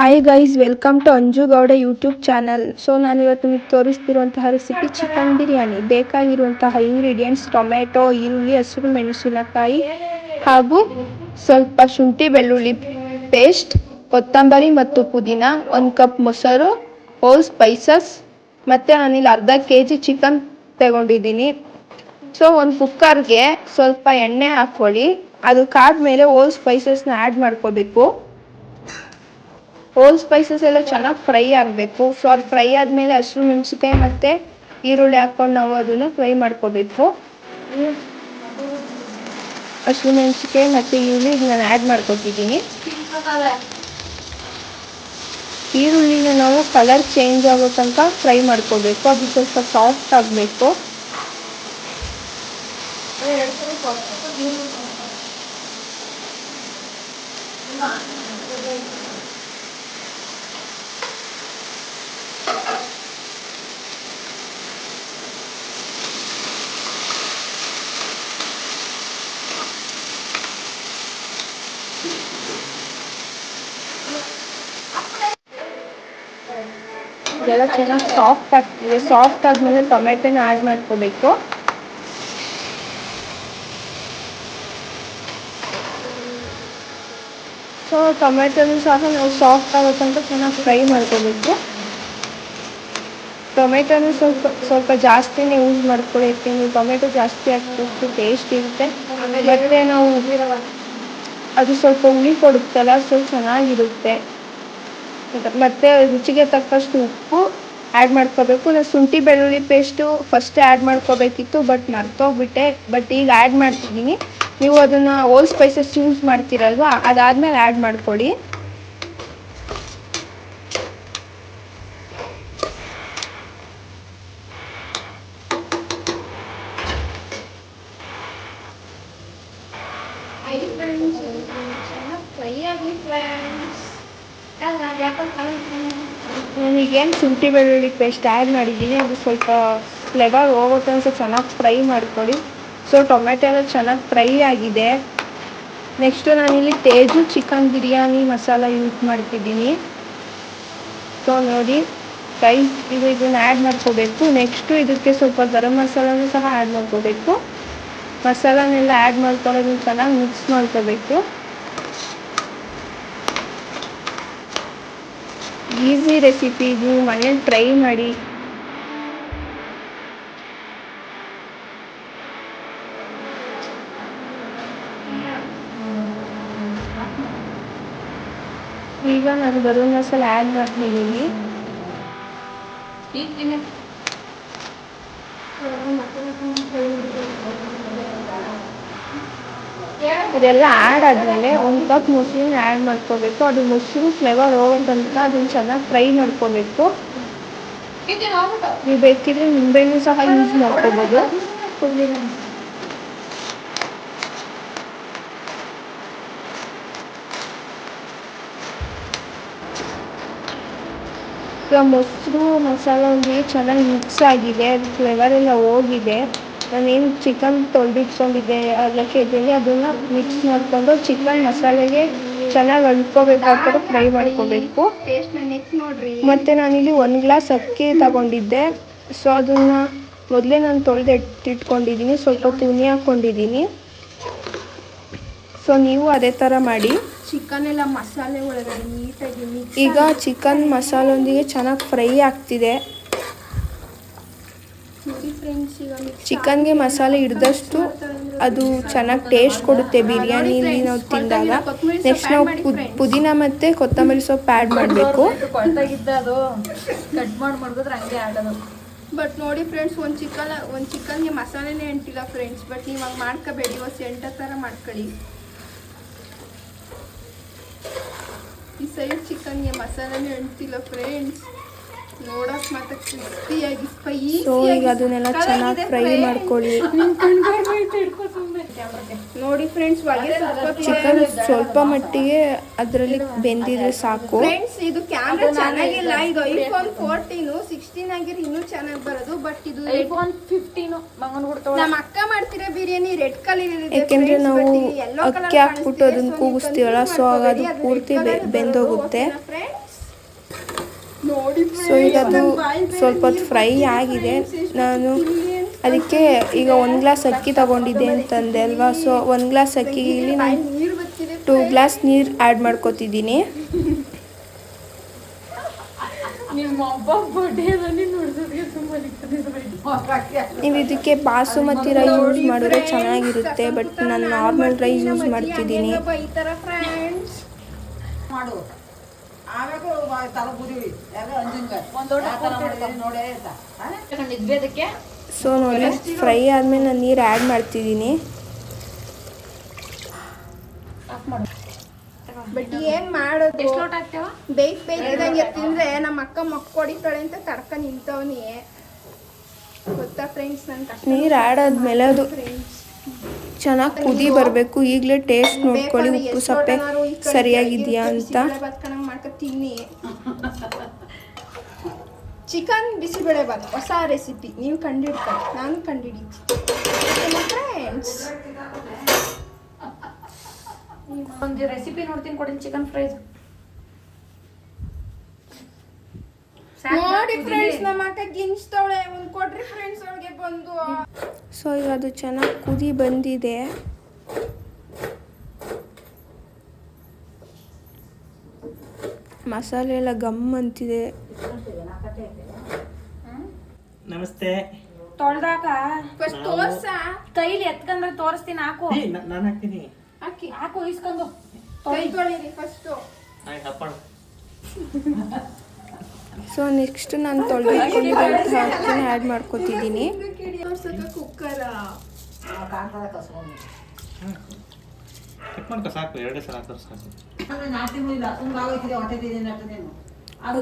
Hi guys, welcome to Anju Gowda YouTube channel. So ನಾನು ಇವತ್ತು ನಿಮಗೆ ತೋರಿಸ್ತಿರುವಂತಹ ರೆಸಿಪಿ ಚಿಕನ್ ಬಿರಿಯಾನಿ. ಬೇಕಾಗಿರುವಂತಹ ಇಂಗ್ರೀಡಿಯೆಂಟ್ಸ್ ಟೊಮೆಟೊ, ಈರುಳ್ಳಿ, ಹಸಿರು ಮೆಣಸಿನಕಾಯಿ ಹಾಗೂ ಸ್ವಲ್ಪ ಶುಂಠಿ ಬೆಳ್ಳುಳ್ಳಿ ಪೇಸ್ಟ್, ಕೊತ್ತಂಬರಿ ಮತ್ತು ಪುದೀನ, 1 ಕಪ್ ಮೊಸರು, ಹೋಲ್ ಸ್ಪೈಸಸ್ ಮತ್ತು ನಾನಿಲ್ಲಿ ಅರ್ಧ kg ಚಿಕನ್ ತಗೊಂಡಿದ್ದೀನಿ. ಸೊ ಒಂದು ಕುಕ್ಕರ್ಗೆ ಸ್ವಲ್ಪ ಎಣ್ಣೆ ಹಾಕ್ಕೊಳ್ಳಿ. ಅದಕ್ಕಾದ್ಮೇಲೆ ಹೋಲ್ ಸ್ಪೈಸಸ್ನ ಆ್ಯಡ್ ಮಾಡ್ಕೋಬೇಕು. ಹೋಲ್ ಸ್ಪೈಸಸ್ ಎಲ್ಲ ಚೆನ್ನಾಗಿ ಫ್ರೈ ಆಗಬೇಕು. ಸೊ ಅದು ಫ್ರೈ ಆದಮೇಲೆ ಹಸಿರು ಮೆಣಸಿನಕಾಯಿ ಮತ್ತು ಈರುಳ್ಳಿ ಹಾಕ್ಕೊಂಡು ನಾವು ಅದನ್ನು ಫ್ರೈ ಮಾಡ್ಕೋಬೇಕು. ಹಸಿರು ಮೆಣಸಿನಕಾಯಿ ಮತ್ತು ಈರುಳ್ಳಿ ನಾನು ಆ್ಯಡ್ ಮಾಡ್ಕೊತಿದ್ದೀನಿ. ಈರುಳ್ಳಿನ ನಾವು ಕಲರ್ ಚೇಂಜ್ ಆಗೋ ತನಕ ಫ್ರೈ ಮಾಡ್ಕೋಬೇಕು. ಅದು ಸ್ವಲ್ಪ ಸಾಫ್ಟ್ ಆಗಬೇಕು. ಇದೆಲ್ಲ ಚೆನ್ನಾಗಿ ಸಾಫ್ಟ್ ಆಗ್ತಿದೆ. ಸಾಫ್ಟ್ ಆದಮೇಲೆ ಟೊಮೆಟೊನ ಆ್ಯಡ್ ಮಾಡ್ಕೋಬೇಕು. ಸೊ ಟೊಮೆಟೊನು ಸಹ ನಾವು ಸಾಫ್ಟ್ ಆಗೋ ತನಕ ಚೆನ್ನಾಗಿ ಫ್ರೈ ಮಾಡ್ಕೋಬೇಕು. ಟೊಮೆಟೊನು ಸ್ವಲ್ಪ ಜಾಸ್ತಿನೇ ಯೂಸ್ ಮಾಡ್ಕೊಳ್ಳಿ. ಯಾಕೆಂದರೆ ಟೊಮೆಟೊ ಜಾಸ್ತಿ ಹಾಕಿದಷ್ಟು ಟೇಸ್ಟ್ ಇರುತ್ತೆ. ಮತ್ತು ನಾವು ಅದು ಸ್ವಲ್ಪ ಹುಳಿ ಕೊಡುತ್ತಲ್ಲ, ಸೊ ಚೆನ್ನಾಗಿರುತ್ತೆ. ಮತ್ತು ರುಚಿಗೆ ತಕ್ಕಷ್ಟು ಉಪ್ಪು ಆ್ಯಡ್ ಮಾಡ್ಕೋಬೇಕು. ನಾನು ಶುಂಠಿ ಬೆಳ್ಳುಳ್ಳಿ ಪೇಸ್ಟು ಫಸ್ಟೇ ಆ್ಯಡ್ ಮಾಡ್ಕೋಬೇಕಿತ್ತು, ಬಟ್ ಮರ್ತೋಗ್ಬಿಟ್ಟೆ. ಬಟ್ ಈಗ ಆ್ಯಡ್ ಮಾಡ್ತಿದ್ದೀನಿ. ನೀವು ಅದನ್ನು ಹೋಲ್ ಸ್ಪೈಸಸ್ ಯೂಸ್ ಮಾಡ್ತೀರಲ್ವ, ಅದಾದಮೇಲೆ ಆ್ಯಡ್ ಮಾಡ್ಕೊಳ್ಳಿ. ನಾನೀಗೇನು ಶುಂಠಿ ಬೆಳ್ಳುಳ್ಳಿ ಪೇಸ್ಟ್ ಆ್ಯಡ್ ಮಾಡಿದ್ದೀನಿ, ಅದು ಸ್ವಲ್ಪ ಫ್ಲೇವರ್ ಹೋಗುತ್ತೆ ಅಂತ ಚೆನ್ನಾಗಿ ಫ್ರೈ ಮಾಡ್ಕೊಳ್ಳಿ. ಸೊ ಟೊಮೆಟೊ ಎಲ್ಲ ಚೆನ್ನಾಗಿ ಫ್ರೈ ಆಗಿದೆ. ನೆಕ್ಸ್ಟು ನಾನಿಲ್ಲಿ ತೇಜು ಚಿಕನ್ ಬಿರಿಯಾನಿ ಮಸಾಲ ಯೂಸ್ ಮಾಡ್ತಿದ್ದೀನಿ. ಸೊ ನೋಡಿ ಇದನ್ನು ಆ್ಯಡ್ ಮಾಡ್ಕೋಬೇಕು. ನೆಕ್ಸ್ಟು ಇದಕ್ಕೆ ಸ್ವಲ್ಪ ಗರಂ ಮಸಾಲನೂ ಸಹ ಆ್ಯಡ್ ಮಾಡ್ಕೋಬೇಕು. ಮಸಾಲನೆಲ್ಲ ಆ್ಯಡ್ ಮಾಡ್ಕೊಳ್ಳೋದನ್ನ ಚೆನ್ನಾಗಿ ಮಿಕ್ಸ್ ಮಾಡ್ಕೋಬೇಕು. ಈಸಿ ರೆಸಿಪಿ ಇದು, ಮನೇಲಿ ಟ್ರೈ ಮಾಡಿ. ಈಗ ನಾನು ಗರಂ ಮಸಾಲ ಆ್ಯಡ್ ಮಾಡ್ತಿದ್ದೀನಿ. ಇದೆಲ್ಲ ಆ್ಯಡ್ ಆದಮೇಲೆ 1 ಕಪ್ ಮೊಸರನ್ನ ಆ್ಯಡ್ ಮಾಡ್ಕೋಬೇಕು. ಅದು ಮೊಸರು ಫ್ಲೇವರ್ ಹೋಗೋ ತನಕ ಅದನ್ನು ಚೆನ್ನಾಗಿ ಫ್ರೈ ಮಾಡ್ಕೋಬೇಕು. ನೀವು ಬೇಕಿದ್ರೆ ನಿಂಬೆಹಣ್ಣು ಸಹ ಯೂಸ್ ಮಾಡ್ಕೋಬೋದು. ಈಗ ಮೊಸರು ಮಸಾಲೆ ಚೆನ್ನಾಗಿ ಮಿಕ್ಸ್ ಆಗಿದೆ. ಅದು ಫ್ಲೇವರ್ ಎಲ್ಲ ಹೋಗಿದೆ. ನಾನೇನು ಚಿಕನ್ ತೊಳೆದಿಟ್ಕೊಂಡಿದ್ದೆ ಅರ್ಧ kg, ಅದನ್ನು ಮಿಕ್ಸ್ ಮಾಡಿಕೊಂಡು ಚಿಕನ್ ಮಸಾಲೆಗೆ ಚೆನ್ನಾಗಿ ಅಂಟ್ಕೋಬೇಕಾಗ್ತದೆ, ಫ್ರೈ ಮಾಡ್ಕೋಬೇಕು. ಮತ್ತು ನಾನಿಲ್ಲಿ 1 ಗ್ಲಾಸ್ ಅಕ್ಕಿ ತಗೊಂಡಿದ್ದೆ. ಸೊ ಅದನ್ನು ಮೊದಲೇ ನಾನು ತೊಳೆದಿಟ್ಕೊಂಡಿದ್ದೀನಿ. ಸ್ವಲ್ಪ ತುನಿ ಹಾಕ್ಕೊಂಡಿದ್ದೀನಿ. ಸೊ ನೀವು ಅದೇ ಥರ ಮಾಡಿ. ಚಿಕನ್ ಎಲ್ಲ ಮಸಾಲೆ ಒಳಗಡೆ ನೀಟಾಗಿ ಈಗ ಚಿಕನ್ ಮಸಾಲೊಂದಿಗೆ ಚೆನ್ನಾಗಿ ಫ್ರೈ ಆಗ್ತಿದೆ. ಚಿಕನ್ಗೆ ಮಸಾಲೆ ಹಿಡಿದಷ್ಟು ಅದು ಚೆನ್ನಾಗಿ ಟೇಸ್ಟ್ ಕೊಡುತ್ತೆ ಬಿರಿಯಾನಿಲಿ ನಾವು ತಿಂದಾಗ. ನೆಕ್ಸ್ಟ್ ನಾವು ಪುದೀನ ಮತ್ತು ಕೊತ್ತಂಬರಿ ಸೊಪ್ಪು ಆ್ಯಡ್ ಮಾಡಬೇಕು. ಬಟ್ ನೋಡಿ ಫ್ರೆಂಡ್ಸ್, ಒಂದು ಚಿಕನ್ಗೆ ಮಸಾಲೆನೇ ಅಂಟಿಲ್ಲ ಫ್ರೆಂಡ್ಸ್. ಬಟ್ ನೀವು ಹಂಗೆ ಮಾಡ್ಕೋಬೇಡಿ, ಸೆಂಟ ಥರ ಮಾಡ್ಕೊಳ್ಳಿ. ಈ ಸೈಡ್ ಚಿಕನ್ಗೆ ಮಸಾಲೆನೇ ಅಂಟಿಲ್ಲ ಫ್ರೆಂಡ್ಸ್. ನೋಡಕ್ ಮಾತ್ರ ಕ್ರಿಸ್ಪಿಯಾಗಿ ಈಗ ಅದನ್ನೆಲ್ಲ ಚೆನ್ನಾಗಿ ಫ್ರೈ ಮಾಡ್ಕೊಳ್ಳಿ. ನೋಡಿ ಫ್ರೆಂಡ್ಸ್, ಚಿಕನ್ ಸ್ವಲ್ಪ ಮಟ್ಟಿಗೆ ಅದರಲ್ಲಿ ಬೆಂದಿದ್ರೆ ಸಾಕು. ಫ್ರೆಂಡ್ಸ್, ಇದು ಕ್ಯಾಮ್ರಾ ಚೆನ್ನಾಗಿಲ್ಲ. ಇದು ಐಫೋನ್ 14, 16 ಆಗಿರೋ ಇನ್ನೂ ಚೆನ್ನಾಗಿ ಬರೋದು. ಬಟ್ ಇದು ಐಫೋನ್ 15 ನಮ್ಮ ಅಕ್ಕ ಮಾಡ್ತಿರೋ ಬಿರಿಯಾನಿ ರೆಡ್ ಕಲರ್ ಇದೆ. ಯಾಕೆಂದ್ರೆ ನಾವು ಅಕ್ಕಿ ಹಾಕ್ಬಿಟ್ಟು ಅದನ್ನ ಕೂಗಿಸ್ತೀವಲ್ಲ, ಸೊ ಅದು ಪೂರ್ತಿ ಬೆಂದೋಗುತ್ತೆ. ಸೊ ಈಗ ಅದು ಸ್ವಲ್ಪ ಹೊತ್ತು ಫ್ರೈ ಆಗಿದೆ. ನಾನು ಅದಕ್ಕೆ ಈಗ 1 ಗ್ಲಾಸ್ ಅಕ್ಕಿ ತಗೊಂಡಿದ್ದೆ ಅಂತಂದೆ ಅಲ್ವಾ, ಸೊ 1 ಗ್ಲಾಸ್ ಅಕ್ಕಿಗೆ ಇಲ್ಲಿ ನಾನು 2 ಗ್ಲಾಸ್ ನೀರು ಆ್ಯಡ್ ಮಾಡ್ಕೊತಿದ್ದೀನಿ. ನೀವು ಇದಕ್ಕೆ ಬಾಸುಮತಿ ರೈಸ್ ಯೂಸ್ ಮಾಡಿದ್ರೆ ಚೆನ್ನಾಗಿರುತ್ತೆ, ಬಟ್ ನಾನು ನಾರ್ಮಲ್ ರೈಸ್ ಯೂಸ್ ಮಾಡ್ತಿದ್ದೀನಿ. ಸೊ ನೋಡಿ, ಫ್ರೈ ಆದಮೇಲೆ ನಾನು ನೀರು ಆ್ಯಡ್ ಮಾಡ್ತಿದ್ದೀನಿ. ಬಟ್ ಏನು ಮಾಡೋದು, ಬೇಯ್ದಂಗೆ ತಿಂದರೆ ನಮ್ಮ ಅಕ್ಕ ಮಕ್ಕೊಡಿತಾಳೆ ಅಂತ ತಡ್ಕ ನಿಂತವನಿ ಗೊತ್ತಾ ಫ್ರೆಂಡ್ಸ್. ನೀರು ಆ್ಯಡ್ ಆದಮೇಲೆ ಅದು ಚೆನ್ನಾಗಿ ಕುದಿ ಬರಬೇಕು. ಈಗಲೇ ಟೇಸ್ಟ್ ನೋಡ್ಕೊಳ್ಳಿ, ಉಪ್ಪು ಸಪ್ಪೆ ಸರಿಯಾಗಿದೆಯಾ ಅಂತ. ಮಾಡ್ಕೊತೀನಿ. ಚಿಕನ್ ಬಿಸಿಬೇಳೆಬಾತ್ ಹೊಸ ರೆಸಿಪಿ, ನೀವು ಕಂಡಿಡ್ಕೊಳ್ಳಿ, ನಾನು ಕಂಡಿಡಿತೀನಿ ಫ್ರೆಂಡ್ಸ್. ಒಂದು ರೆಸಿಪಿ ನೋಡ್ತೀನಿ, ಕೊಡಿ ಚಿಕನ್ ಫ್ರೈ ನೋಡಿ ಫ್ರೆಂಡ್ಸ್. ನಮ್ಮ ಅಕ್ಕ ಗಿಂಚ್ತವಳೆ, ಒಂದು ಕೊಡ್ರಿ ಫ್ರೆಂಡ್ಸ್ ಅವಳಿಗೆ ಬಂದು. ಸೊ ಈಗ ಅದು ಚೆನ್ನಾಗಿ ಕುದಿ ಬಂದಿದೆ. ಮಸಾಲೆ ಎಲ್ಲ ಗಮ್ ಅಂತಿದೆ. ನಮಸ್ತೆ. ತೊಳ್ದಾಕ ಫಸ್ಟ್ ತೋರ್ಸ, ಕೈಲಿ ಎತ್ಕೊಂಡ್ರೆ ತೋರಿಸ್ತೀನಿ. ಹಾಕು, ನಾನು ಹಾಕ್ತೀನಿ. ಹಾಕು ಇಸ್ಕೊಂಡು ಕೈ ತೊಳಿರಿ ಫಸ್ಟ್. ಸೊ ನೆಕ್ಸ್ಟ್ ನಾನು ತೊಳೆದಿಟ್ಕೊಂಡಿದ್ದಂಥ ಅಕ್ಕಿನ ಆ್ಯಡ್ ಮಾಡ್ಕೊತಿದ್ದೀನಿ. ಕುಕ್ಕರ್ ಸಾಕು, 2 ಸಲ ಸಾಕು.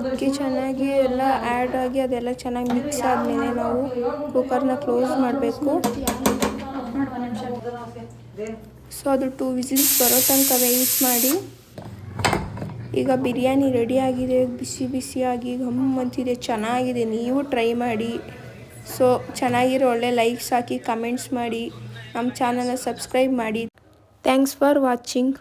ಅಕ್ಕಿ ಚೆನ್ನಾಗಿ ಎಲ್ಲ ಆ್ಯಡ್ ಆಗಿ ಅದೆಲ್ಲ ಚೆನ್ನಾಗಿ ಮಿಕ್ಸ್ ಆದಮೇಲೆ ನಾವು ಕುಕ್ಕರ್ನ ಕ್ಲೋಸ್ ಮಾಡಬೇಕು. ಸೊ ಅದು 2 ವಿಸಿಲ್ಸ್ ಬರೋ ತನಕ ವೆಯ್ಟ್ ಮಾಡಿ. ಈಗ ಬಿರಿಯಾನಿ ರೆಡಿ ಆಗಿದೆ, ಬಿಸಿ ಬಿಸಿಯಾಗಿ ಘಮ್ ಅಂತಿದೆ, ಚೆನ್ನಾಗಿದೆ. ನೀವು ಟ್ರೈ ಮಾಡಿ. ಸೊ ಚೆನ್ನಾಗಿರೋ ಒಳ್ಳೆ ಲೈಕ್ಸ್ ಹಾಕಿ ಕಮೆಂಟ್ಸ್ ಮಾಡಿ, ನಮ್ಮ ಚಾನಲ್ನ ಸಬ್ಸ್ಕ್ರೈಬ್ ಮಾಡಿ. Thanks for watching.